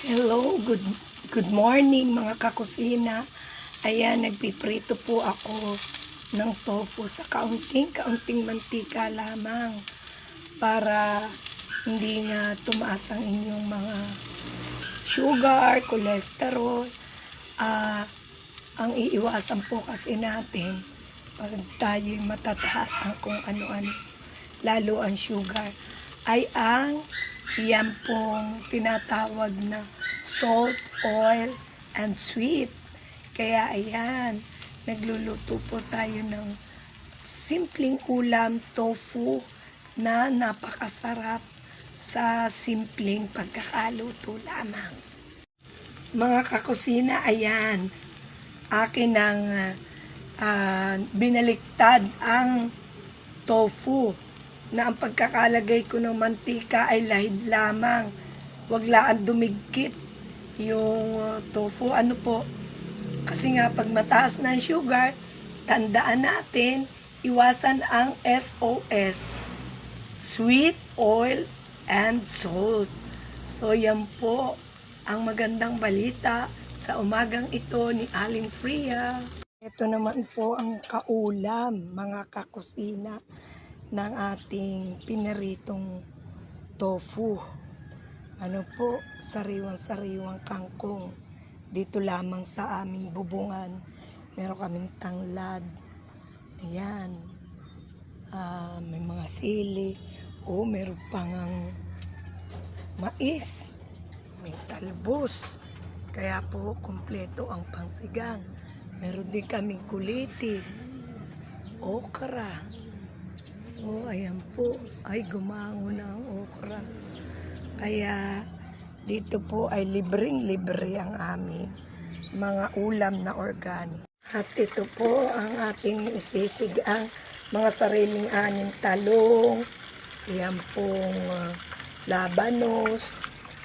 Hello, good morning mga kakusina. Ayan, nagpiprito po ako ng tofu sa kaunting mantika lamang para hindi nga tumaas ang inyong mga sugar, cholesterol. Ang iiwasan po kasi natin pag tayo'y matataas ang kung ano-ano, lalo ang sugar, ay ang yan pong tinatawag na salt, oil, and sweet. Kaya ayan, nagluluto po tayo ng simpleng ulam tofu na napakasarap sa simpleng pagkakaluto lamang. Mga kakusina, ayan, akin ang binaliktad ang tofu na ang pagkakalagay ko ng mantika ay lahid lamang. Wag laan dumigkit yung tofu. Ano po? Kasi nga pag mataas na ang sugar, tandaan natin, iwasan ang SOS. Sweet, oil, and salt. So yan po ang magandang balita sa umagang ito ni Aling Fria. Ito naman po ang kaulam, mga kakusina, ng ating pinaritong tofu. Ano po, sariwang-sariwang kangkong. Dito lamang sa aming bubungan, meron kaming tanglad. Ayan. May mga sili. Meron pang mais. May talbos. Kaya po, kumpleto ang pangsigang. Meron din kaming kulitis. Okra. So, ayan po, ay gumango na ang okra. Kaya, dito po ay libreng-libre ang aming mga ulam na organic. At ito po ang ating isisigang mga sariling aning talong. Ayan pong labanos,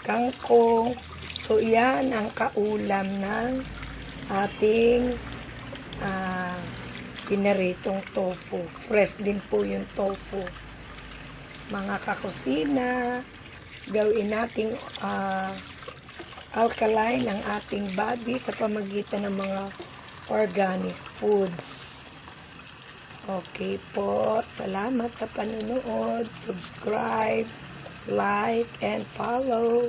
kangkong. So, yan ang kaulam ng ating pinaritong tofu. Fresh din po yung tofu. Mga kakusina, gawin nating alkaline ang ating body sa pamagitan ng mga organic foods. Okay po. Salamat sa panonood. Subscribe, like, and follow.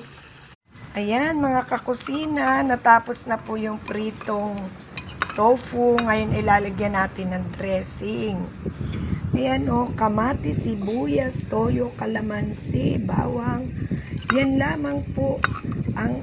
Ayan mga kakusina, natapos na po yung pritong tofu. Ngayon ilalagyan natin ng dressing. Ayan kamatis, sibuyas, toyo, kalamansi, bawang. Yan lamang po ang